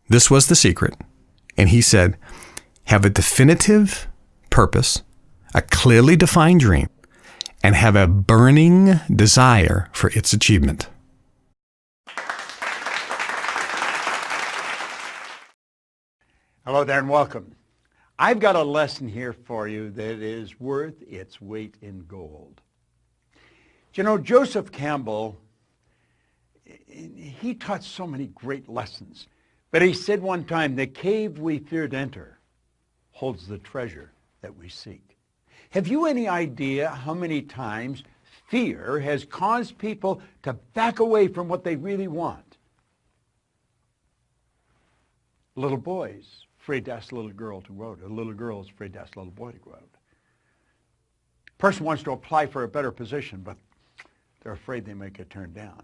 This was the secret. And he said, have a definitive purpose, a clearly defined dream, and have a burning desire for its achievement. Hello there and welcome. I've got a lesson here for you that is worth its weight in gold. You know, Joseph Campbell, he taught so many great lessons. But he said one time, the cave we fear to enter holds the treasure that we seek. Have you any idea how many times fear has caused people to back away from what they really want? Little boys afraid to ask a little girl to go out. A little girl is afraid to ask a little boy to go out. A person wants to apply for a better position, but they're afraid they might get turned down.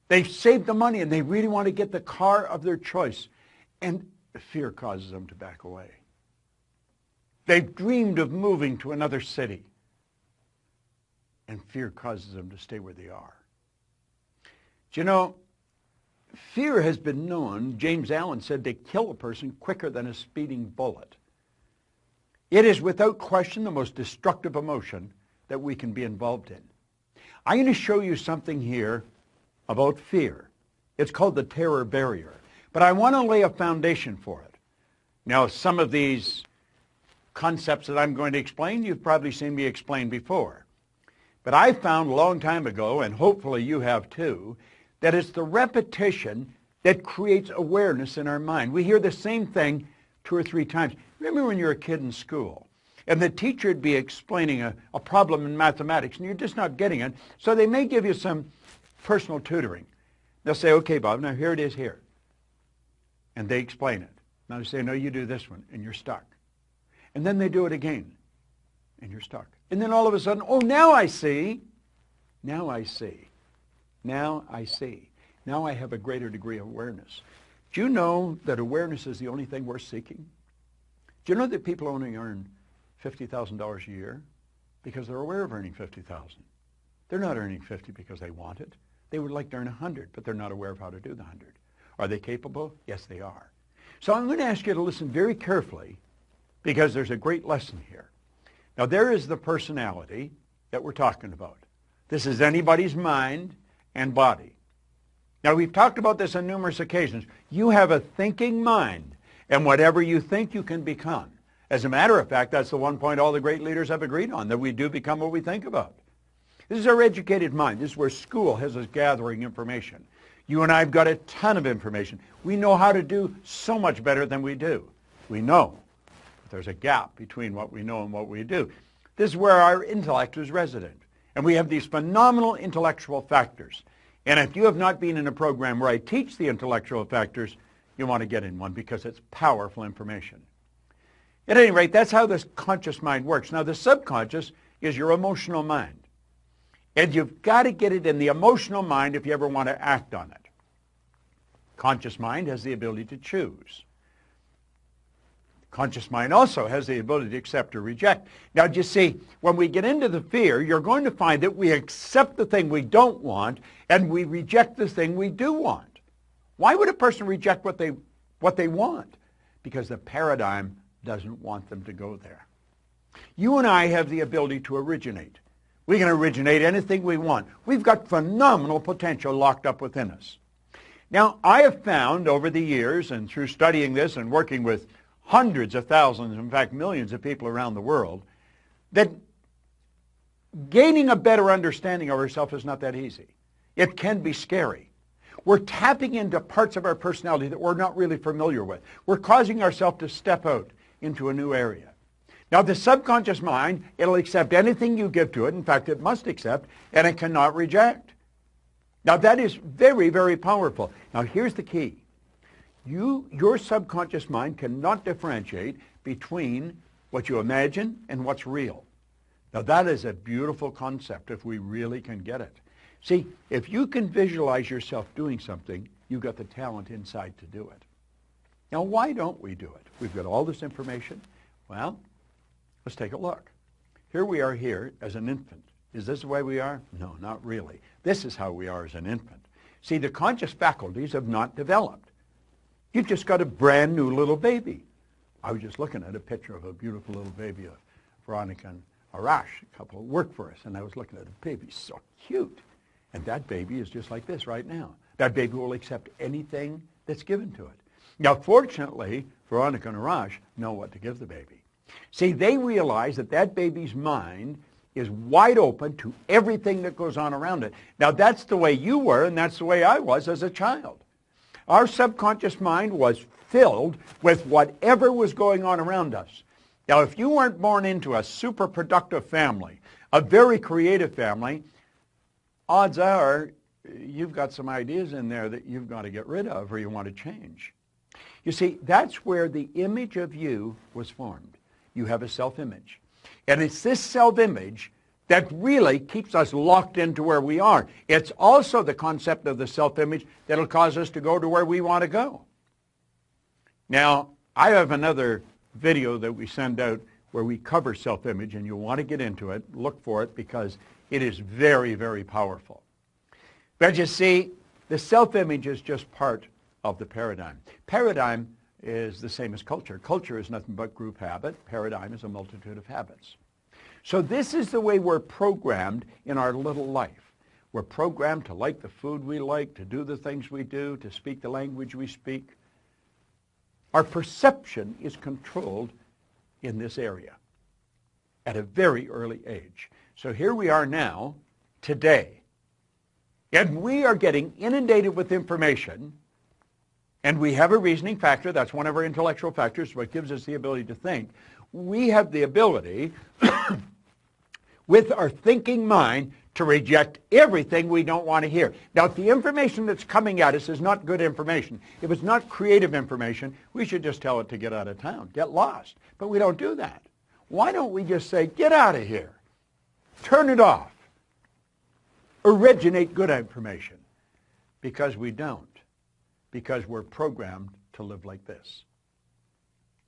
They've saved the money and they really want to get the car of their choice, and fear causes them to back away. They've dreamed of moving to another city, and fear causes them to stay where they are. Do you know, fear has been known, James Allen said, to kill a person quicker than a speeding bullet. It is without question the most destructive emotion that we can be involved in. I'm going to show you something here about fear. It's called the terror barrier. But I want to lay a foundation for it. Now, some of these concepts that I'm going to explain, you've probably seen me explain before. But I found a long time ago, and hopefully you have too, that it's the repetition that creates awareness in our mind. We hear the same thing 2 or 3 times. Remember when you were a kid in school, and the teacher would be explaining a problem in mathematics, and you're just not getting it, so they may give you some personal tutoring. They'll say, okay, Bob, now here it is here. And they explain it. Now they say, no, you do this one, and you're stuck. And then they do it again, and you're stuck. And then all of a sudden, oh, now I see. Now I see. Now I see. Now I have a greater degree of awareness. Do you know that awareness is the only thing worth seeking? Do you know that people only earn $50,000 a year because they're aware of earning $50,000? They're not earning 50 because they want it. They would like to earn 100, but they're not aware of how to do the 100. Are they capable? Yes, they are. So I'm going to ask you to listen very carefully because there's a great lesson here. Now, there is the personality that we're talking about. This is anybody's mind and body. Now, we've talked about this on numerous occasions. You have a thinking mind, and whatever you think, you can become. As a matter of fact, that's the one point all the great leaders have agreed on, that we do become what we think about. This is our educated mind. This is where school has us gathering information. You and I have got a ton of information. We know how to do so much better than we do. We know. But there's a gap between what we know and what we do. This is where our intellect is resident. And we have these phenomenal intellectual factors. And if you have not been in a program where I teach the intellectual factors, you want to get in one because it's powerful information. At any rate, that's how this conscious mind works. Now, the subconscious is your emotional mind. And you've got to get it in the emotional mind if you ever want to act on it. Conscious mind has the ability to choose. Conscious mind also has the ability to accept or reject. Now, you see, when we get into the fear, you're going to find that we accept the thing we don't want and we reject the thing we do want. Why would a person reject what they want? Because the paradigm doesn't want them to go there. You and I have the ability to originate. We can originate anything we want. We've got phenomenal potential locked up within us. Now, I have found over the years and through studying this and working with hundreds of thousands, in fact millions of people around the world, that gaining a better understanding of ourselves is not that easy. It can be scary. We're tapping into parts of our personality that we're not really familiar with. We're causing ourselves to step out into a new area. Now, the subconscious mind, it'll accept anything you give to it. In fact, it must accept, and it cannot reject. Now, that is very, very powerful. Now, here's the key. Your subconscious mind cannot differentiate between what you imagine and what's real. Now, that is a beautiful concept if we really can get it. See, if you can visualize yourself doing something, you've got the talent inside to do it. Now, why don't we do it? We've got all this information. Well, let's take a look. Here we are here as an infant. Is this the way we are? No, not really. This is how we are as an infant. See, the conscious faculties have not developed. You've just got a brand new little baby. I was just looking at a picture of a beautiful little baby of Veronica and Arash, a couple who work for us, and I was looking at a baby, so cute. And that baby is just like this right now. That baby will accept anything that's given to it. Now, fortunately, Veronica and Arash know what to give the baby. See, they realize that that baby's mind is wide open to everything that goes on around it. Now, that's the way you were, and that's the way I was as a child. Our subconscious mind was filled with whatever was going on around us. Now, if you weren't born into a super productive family, a very creative family, odds are you've got some ideas in there that you've got to get rid of or you want to change. You see, that's where the image of you was formed. You have a self-image. And it's this self-image that really keeps us locked into where we are. It's also the concept of the self-image that'll cause us to go to where we want to go. Now, I have another video that we send out where we cover self-image, and you'll want to get into it, look for it, because it is very, very powerful. But you see, the self-image is just part of the paradigm. Paradigm is the same as culture. Culture is nothing but group habit. Paradigm is a multitude of habits. So this is the way we're programmed in our little life. We're programmed to like the food we like, to do the things we do, to speak the language we speak. Our perception is controlled in this area at a very early age. So here we are now, today, and we are getting inundated with information, and we have a reasoning factor. That's one of our intellectual factors, what gives us the ability to think. We have the ability, with our thinking mind, to reject everything we don't want to hear. Now, if the information that's coming at us is not good information, if it's not creative information, we should just tell it to get out of town, get lost. But we don't do that. Why don't we just say, get out of here, turn it off, originate good information? Because we don't. Because we're programmed to live like this.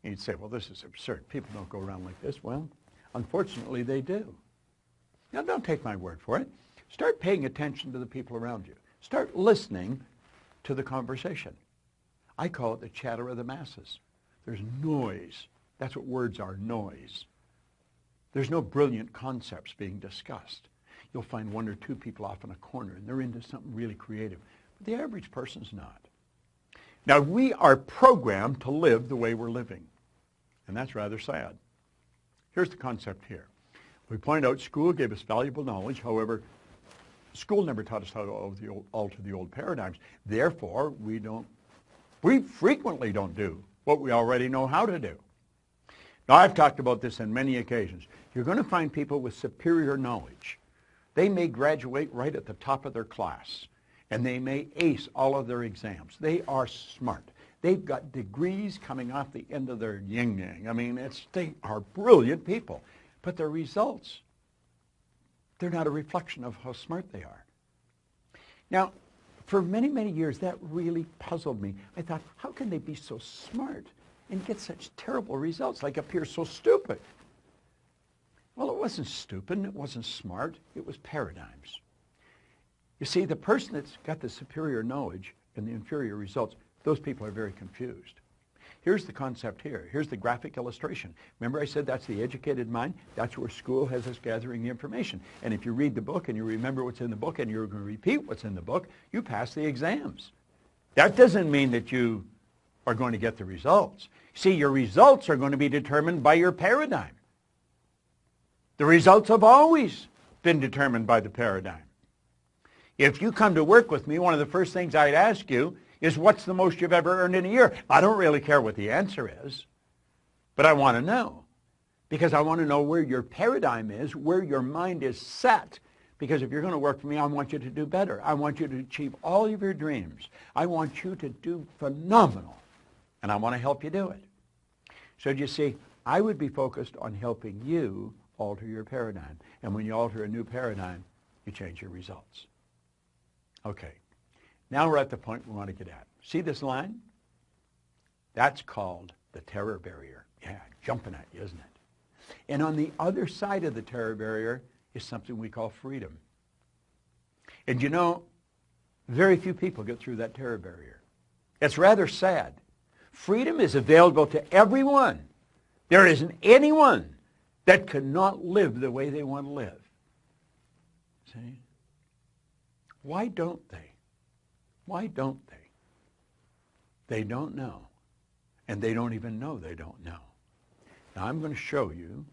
And you'd say, well, this is absurd. People don't go around like this. Well, unfortunately, they do. Now, don't take my word for it. Start paying attention to the people around you. Start listening to the conversation. I call it the chatter of the masses. There's noise. That's what words are, noise. There's no brilliant concepts being discussed. You'll find one or two people off in a corner, and they're into something really creative. But the average person's not. Now, we are programmed to live the way we're living, and that's rather sad. Here's the concept here. We point out school gave us valuable knowledge. However, school never taught us how to alter the old paradigms. Therefore, we frequently don't do what we already know how to do. Now, I've talked about this on many occasions. You're going to find people with superior knowledge. They may graduate right at the top of their class, and they may ace all of their exams. They are smart. They've got degrees coming off the end of their yin-yang. I mean, they are brilliant people. But their results, they're not a reflection of how smart they are. Now, for many, many years, that really puzzled me. I thought, how can they be so smart and get such terrible results, like appear so stupid? Well, it wasn't stupid, it wasn't smart, it was paradigms. You see, the person that's got the superior knowledge and the inferior results, those people are very confused. Here's the concept here. Here's the graphic illustration. Remember I said that's the educated mind? That's where school has us gathering the information. And if you read the book and you remember what's in the book and you're going to repeat what's in the book, you pass the exams. That doesn't mean that you are going to get the results. See, your results are going to be determined by your paradigm. The results have always been determined by the paradigm. If you come to work with me, one of the first things I'd ask you is, what's the most you've ever earned in a year? I don't really care what the answer is, but I want to know, because I want to know where your paradigm is, where your mind is set. Because if you're going to work for me, I want you to do better. I want you to achieve all of your dreams. I want you to do phenomenal, and I want to help you do it. So you see, I would be focused on helping you alter your paradigm. And when you alter a new paradigm, you change your results. Okay. Now we're at the point we want to get at. See this line? That's called the terror barrier. Yeah, jumping at you, isn't it? And on the other side of the terror barrier is something we call freedom. And you know, Very few people get through that terror barrier. It's rather sad. Freedom is available to everyone. There isn't anyone that cannot live the way they want to live. See? Why don't they? Why don't they? They don't know. And they don't even know they don't know. Now I'm going to show you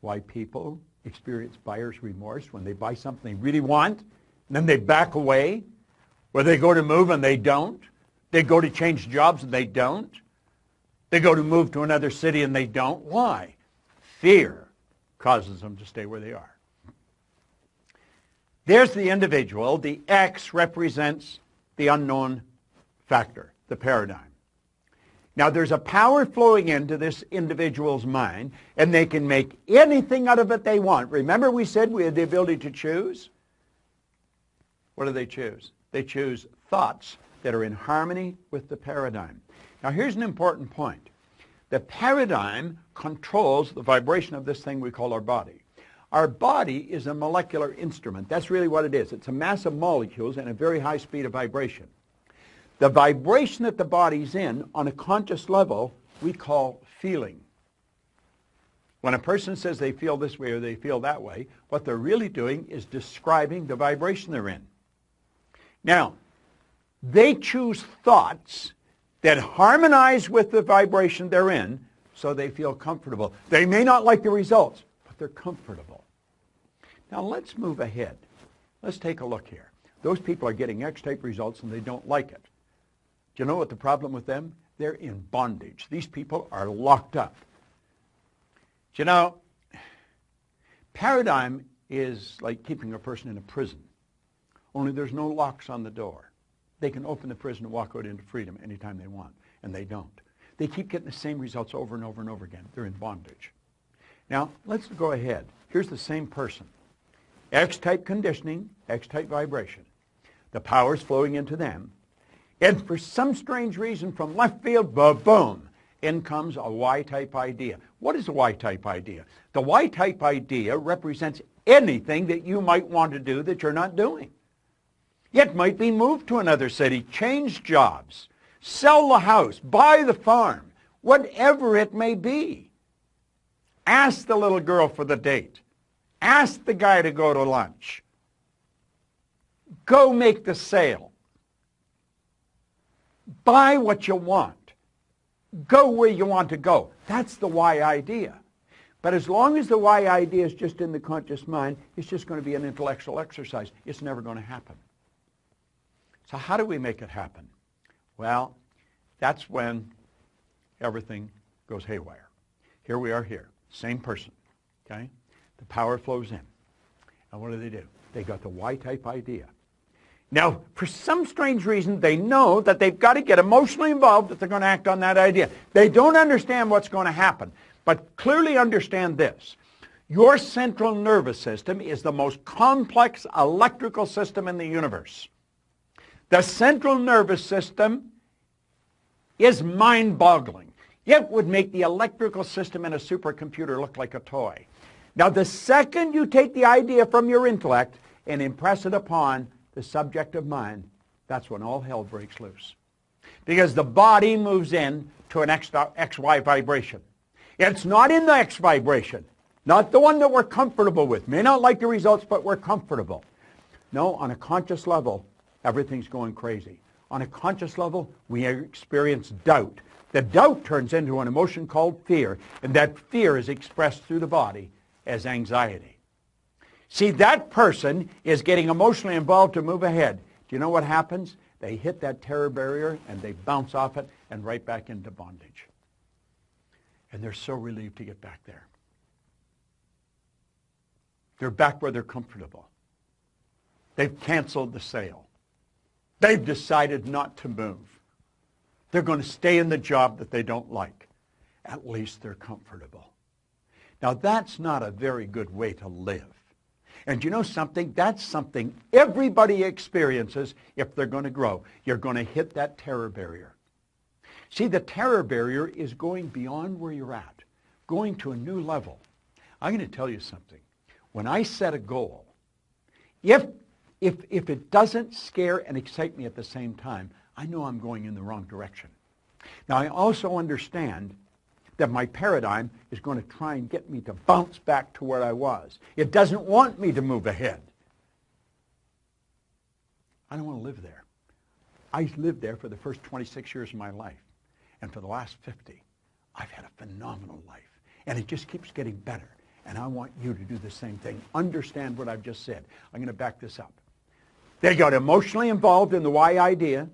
why people experience buyer's remorse when they buy something they really want, and then they back away, where they go to move and they don't. They go to change jobs and they don't. They go to move to another city and they don't. Why? Fear causes them to stay where they are. There's the individual. The X represents the unknown factor, the paradigm. Now, there's a power flowing into this individual's mind, and they can make anything out of it they want. Remember we said we had the ability to choose? What do they choose? They choose thoughts that are in harmony with the paradigm. Now, here's an important point. The paradigm controls the vibration of this thing we call our body. Our body is a molecular instrument. That's really what it is. It's a mass of molecules and a very high speed of vibration. The vibration that the body's in on a conscious level we call feeling. When a person says they feel this way or they feel that way, what they're really doing is describing the vibration they're in. Now, they choose thoughts that harmonize with the vibration they're in so they feel comfortable. They may not like the results, but they're comfortable. Now let's move ahead. Let's take a look here. Those people are getting X-type results and they don't like it. Do you know what the problem with them? They're in bondage. These people are locked up. Do you know, paradigm is like keeping a person in a prison, only there's no locks on the door. They can open the prison and walk out into freedom anytime they want, and they don't. They keep getting the same results over and over and over again. They're in bondage. Now, let's go ahead. Here's the same person. X-type conditioning, X-type vibration. The power's flowing into them. And for some strange reason from left field, boom, in comes a Y-type idea. What is a Y-type idea? The Y-type idea represents anything that you might want to do that you're not doing. It might be move to another city, change jobs, sell the house, buy the farm, whatever it may be. Ask the little girl for the date. Ask the guy to go to lunch. Go make the sale. Buy what you want. Go where you want to go. That's the Y idea. But as long as the Y idea is just in the conscious mind, it's just going to be an intellectual exercise. It's never going to happen. So how do we make it happen? Well, that's when everything goes haywire. Here we are here, same person, okay? The power flows in. And what do? They got the Y-type idea. Now, for some strange reason, they know that they've got to get emotionally involved if they're going to act on that idea. They don't understand what's going to happen, but clearly understand this. Your central nervous system is the most complex electrical system in the universe. The central nervous system is mind-boggling. It would make the electrical system in a supercomputer look like a toy. Now, the second you take the idea from your intellect and impress it upon the subjective mind, that's when all hell breaks loose. Because the body moves in to an XY vibration. It's not in the X vibration, not the one that we're comfortable with. May not like the results, but we're comfortable. No, on a conscious level, everything's going crazy. On a conscious level, we experience doubt. The doubt turns into an emotion called fear, and that fear is expressed through the body as anxiety. See, that person is getting emotionally involved to move ahead. Do you know what happens? They hit that terror barrier and they bounce off it and right back into bondage. And they're so relieved to get back there. They're back where they're comfortable. They've canceled the sale. They've decided not to move. They're going to stay in the job that they don't like. At least they're comfortable. Now, that's not a very good way to live. And you know something? That's something everybody experiences if they're going to grow. You're going to hit that terror barrier. See, the terror barrier is going beyond where you're at, going to a new level. I'm going to tell you something. When I set a goal, if if it doesn't scare and excite me at the same time, I know I'm going in the wrong direction. Now, I also understand that my paradigm is going to try and get me to bounce back to where I was. It doesn't want me to move ahead. I don't want to live there. I lived there for the first 26 years of my life. And for the last 50, I've had a phenomenal life. And it just keeps getting better. And I want you to do the same thing. Understand what I've just said. I'm going to back this up. They got emotionally involved in the why idea.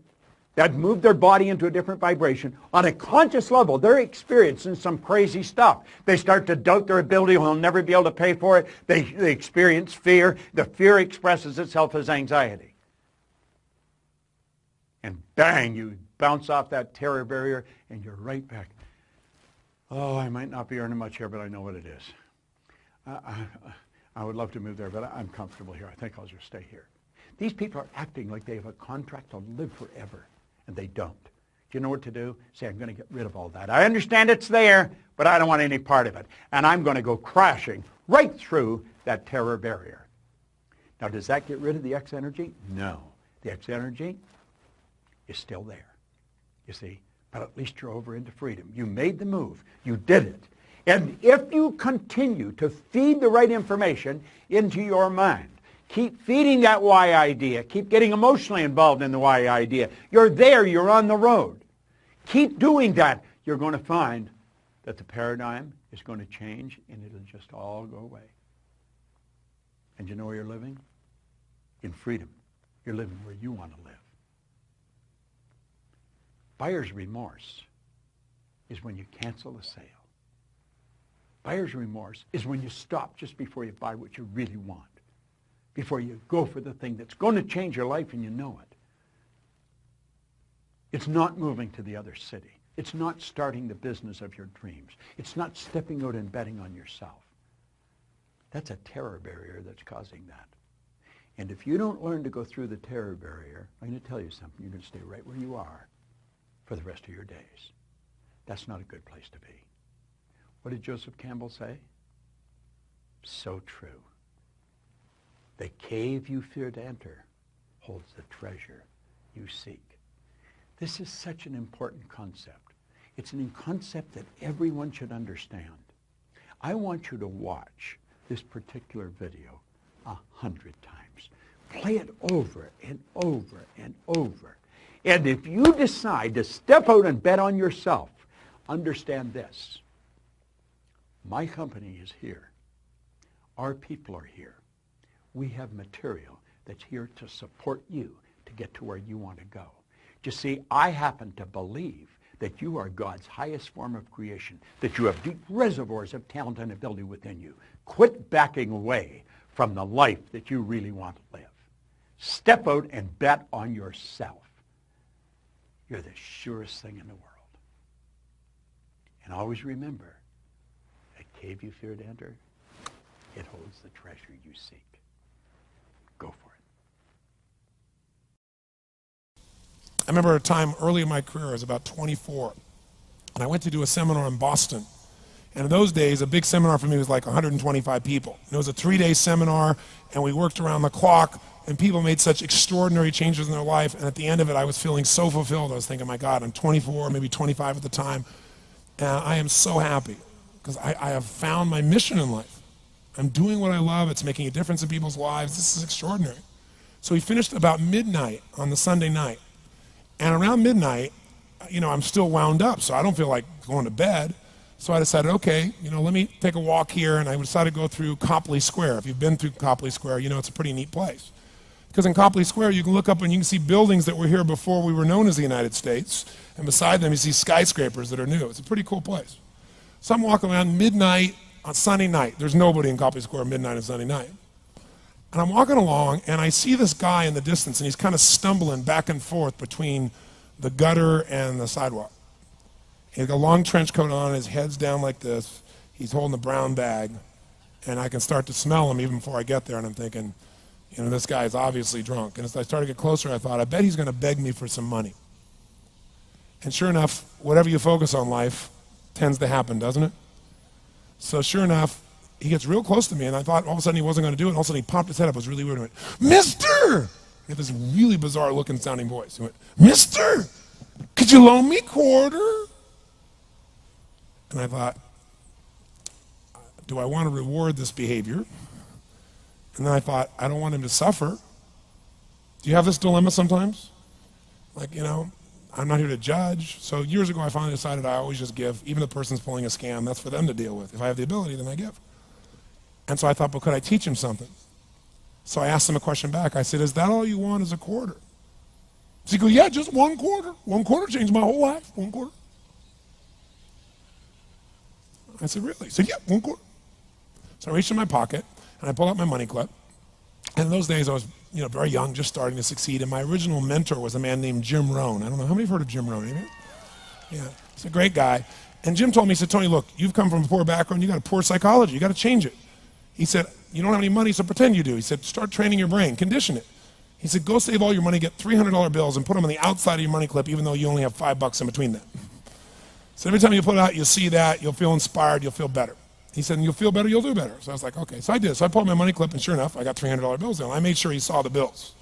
That moved their body into a different vibration. On a conscious level, they're experiencing some crazy stuff. They start to doubt their ability. They'll never be able to pay for it. They experience fear. The fear expresses itself as anxiety. And bang, you bounce off that terror barrier, and you're right back. Oh, I might not be earning much here, but I know what it is. I would love to move there, but I'm comfortable here. I think I'll just stay here. These people are acting like they have a contract to live forever, and they don't. Do you know what to do? Say, I'm going to get rid of all that. I understand it's there, but I don't want any part of it. And I'm going to go crashing right through that terror barrier. Now, does that get rid of the X energy? No. The X energy is still there, you see. But at least you're over into freedom. You made the move. You did it. And if you continue to feed the right information into your mind, keep feeding that why idea, keep getting emotionally involved in the why idea, you're there, you're on the road. Keep doing that. You're going to find that the paradigm is going to change and it'll just all go away. And you know where you're living? In freedom. You're living where you want to live. Buyer's remorse is when you cancel the sale. Buyer's remorse is when you stop just before you buy what you really want, before you go for the thing that's going to change your life and you know it. It's not moving to the other city. It's not starting the business of your dreams. It's not stepping out and betting on yourself. That's a terror barrier that's causing that. And if you don't learn to go through the terror barrier, I'm going to tell you something. You're going to stay right where you are for the rest of your days. That's not a good place to be. What did Joseph Campbell say? So true. The cave you fear to enter holds the treasure you seek. This is such an important concept. It's a concept that everyone should understand. I want you to watch this particular video 100 times. Play it over and over and over. And if you decide to step out and bet on yourself, understand this. My company is here. Our people are here. We have material that's here to support you to get to where you want to go. You see, I happen to believe that you are God's highest form of creation, that you have deep reservoirs of talent and ability within you. Quit backing away from the life that you really want to live. Step out and bet on yourself. You're the surest thing in the world. And always remember, that cave you fear to enter, it holds the treasure you seek. Go for it. I remember a time early in my career, I was about 24, and I went to do a seminar in Boston. And in those days, a big seminar for me was like 125 people. And it was a 3-day seminar, and we worked around the clock, and people made such extraordinary changes in their life. And at the end of it, I was feeling so fulfilled. I was thinking, my God, I'm 24, maybe 25 at the time, and I am so happy because I have found my mission in life. I'm doing what I love. It's making a difference in people's lives. This is extraordinary. So we finished about midnight on the Sunday night. And around midnight, I'm still wound up, so I don't feel like going to bed. So I decided, okay, let me take a walk here, and I decided to go through Copley Square. If you've been through Copley Square, it's a pretty neat place. Because in Copley Square, you can look up and you can see buildings that were here before we were known as the United States, and beside them you see skyscrapers that are new. It's a pretty cool place. So I'm walking around midnight on Sunday night. There's nobody in Copley Square midnight on Sunday night. And I'm walking along, and I see this guy in the distance, and he's kind of stumbling back and forth between the gutter and the sidewalk. He's got a long trench coat on, his head's down like this. He's holding a brown bag, and I can start to smell him even before I get there, and I'm thinking, this guy's obviously drunk. And as I started to get closer, I thought, I bet he's going to beg me for some money. And sure enough, whatever you focus on life tends to happen, doesn't it? So sure enough, he gets real close to me, and I thought all of a sudden he wasn't going to do it, and all of a sudden he popped his head up. It was really weird. He went, "Mister!" Mister! He had this really bizarre looking sounding voice. He went, Mister, could you loan me a quarter? And I thought, do I want to reward this behavior? And then I thought, I don't want him to suffer. Do you have this dilemma sometimes? Like, you know, I'm not here to judge. So years ago, I finally decided I always just give. Even if the person's pulling a scam, that's for them to deal with. If I have the ability, then I give. And so I thought, but could I teach him something? So I asked him a question back. I said, is that all you want is a quarter? So he goes, yeah, just 1 quarter. 1 quarter changed my whole life. 1 quarter. I said, really? He said, yeah, 1 quarter. So I reached in my pocket, and I pulled out my money clip. And in those days, I was, you know, very young, just starting to succeed. And my original mentor was a man named Jim Rohn. I don't know, how many have heard of Jim Rohn? Anybody? Yeah, he's a great guy. And Jim told me, he said, Tony, look, you've come from a poor background. You got a poor psychology. You got to change it. He said, you don't have any money, so pretend you do. He said, start training your brain, condition it. He said, go save all your money, get $300 bills, and put them on the outside of your money clip, even though you only have $5 in between them. So every time you put it out, you'll see that, you'll feel inspired, you'll feel better. He said, and you'll feel better, you'll do better. So I was like, okay. So I did. So I pulled my money clip, and sure enough, I got $300 bills in. I made sure he saw the bills.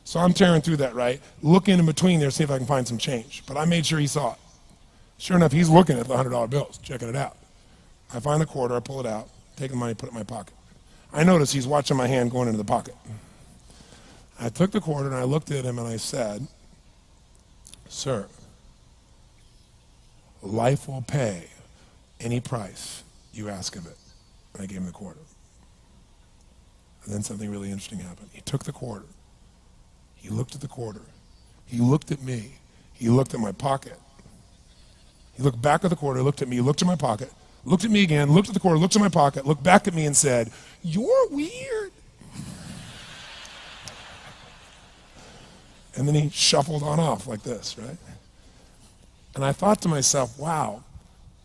So I'm tearing through that, right? Looking in between there, see if I can find some change. But I made sure he saw it. Sure enough, he's looking at the $100 bills, checking it out. I find the quarter, I pull it out, take the money, put it in my pocket. I notice he's watching my hand going into the pocket. I took the quarter and I looked at him and I said, sir, life will pay any price you ask of it. And I gave him the quarter. And then something really interesting happened. He took the quarter. He looked at the quarter. He looked at me. He looked at my pocket. He looked back at the quarter, looked at me, looked at my pocket, looked at me again, looked at the quarter, looked at my pocket, looked back at me and said, you're weird. And then he shuffled on off like this, right? And I thought to myself, wow,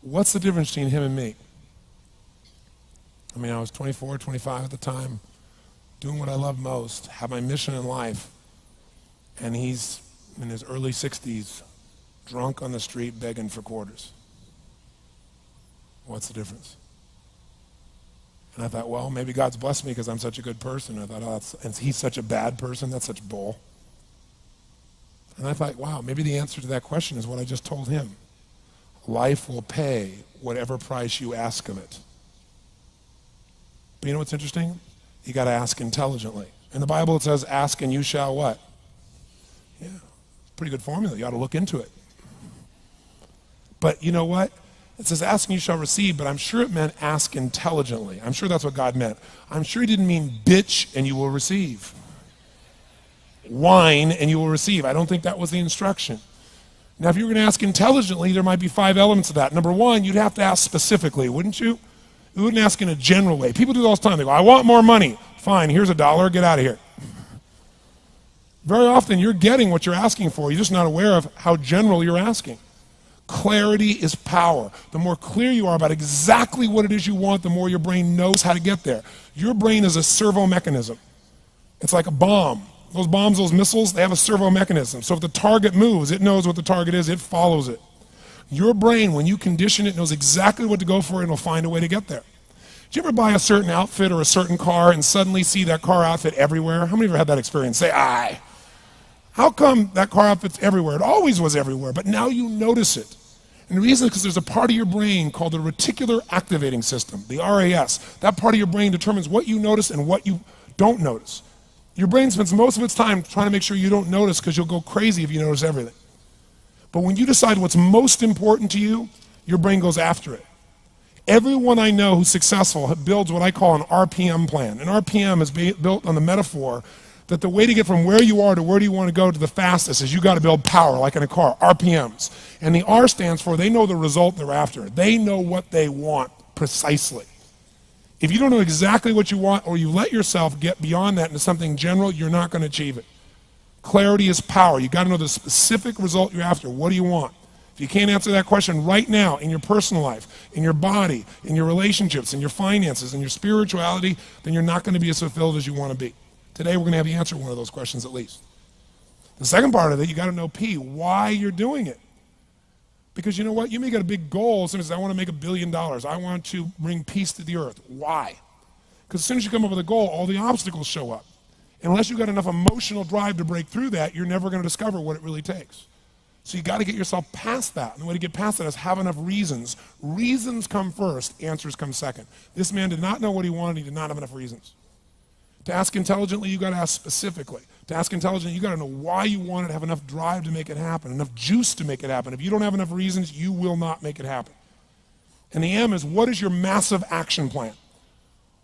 what's the difference between him and me? I mean, I was 24, 25 at the time, doing what I love most, have my mission in life, and he's in his early 60s, drunk on the street begging for quarters. What's the difference? And I thought, well, maybe God's blessed me because I'm such a good person. I thought, oh, and he's such a bad person, that's such bull. And I thought, wow, maybe the answer to that question is what I just told him. Life will pay whatever price you ask of it. But you know what's interesting? You got to ask intelligently. In the Bible it says, ask and you shall what? Yeah, pretty good formula. You ought to look into it. But you know what? It says, ask and you shall receive, but I'm sure it meant ask intelligently. I'm sure that's what God meant. I'm sure he didn't mean bitch and you will receive. Whine and you will receive. I don't think that was the instruction. Now, if you were going to ask intelligently, there might be 5 elements of that. Number 1, you'd have to ask specifically, wouldn't you? You wouldn't ask in a general way. People do that all the time. They go, I want more money. Fine, here's $1, get out of here. Very often you're getting what you're asking for. You're just not aware of how general you're asking. Clarity is power. The more clear you are about exactly what it is you want, the more your brain knows how to get there. Your brain is a servo mechanism. It's like a bomb. Those bombs, those missiles, they have a servo mechanism. So if the target moves, it knows what the target is, it follows it. Your brain, when you condition it, knows exactly what to go for and it'll find a way to get there. Did you ever buy a certain outfit or a certain car and suddenly see that car outfit everywhere? How many of you have had that experience? Say, aye. How come that car outfit's everywhere? It always was everywhere, but now you notice it. And the reason is because there's a part of your brain called the reticular activating system, the RAS. That part of your brain determines what you notice and what you don't notice. Your brain spends most of its time trying to make sure you don't notice because you'll go crazy if you notice everything. But when you decide what's most important to you, your brain goes after it. Everyone I know who's successful builds what I call an RPM plan. An RPM is built on the metaphor that the way to get from where you are to where do you want to go to the fastest is you got to build power, like in a car, RPMs. And the R stands for they know the result they're after. They know what they want precisely. If you don't know exactly what you want or you let yourself get beyond that into something general, you're not going to achieve it. Clarity is power. You got to know the specific result you're after. What do you want? If you can't answer that question right now in your personal life, in your body, in your relationships, in your finances, in your spirituality, then you're not going to be as fulfilled as you want to be. Today we're going to have you answer one of those questions at least. The second part of it, you got to know why you're doing it. Because you know what? You may get a big goal. Somebody says, I want to make $1 billion. I want to bring peace to the earth. Why? Because as soon as you come up with a goal, all the obstacles show up. Unless you've got enough emotional drive to break through that, you're never going to discover what it really takes. So you got to get yourself past that. And the way to get past that is have enough reasons. Reasons come first, answers come second. This man did not know what he wanted. He did not have enough reasons. To ask intelligently, you got to ask specifically. To ask intelligently, you got to know why you want it, have enough drive to make it happen, enough juice to make it happen. If you don't have enough reasons, you will not make it happen. And the M is, what is your massive action plan?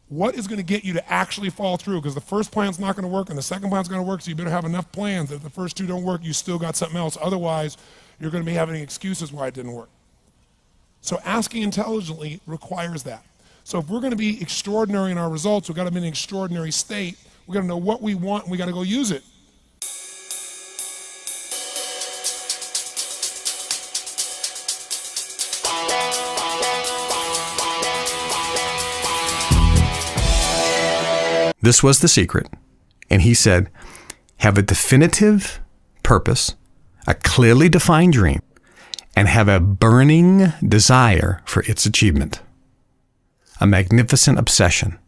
What is going to get you to actually fall through? Because the first plan's not going to work and the second plan's going to work, so you better have enough plans that if the first two don't work, you still got something else. Otherwise, you're going to be having excuses why it didn't work. So asking intelligently requires that. So if we're going to be extraordinary in our results, we've got to be in an extraordinary state. We've got to know what we want and we got to go use it. This was the secret. And he said, have a definitive purpose, a clearly defined dream, and have a burning desire for its achievement. A magnificent obsession.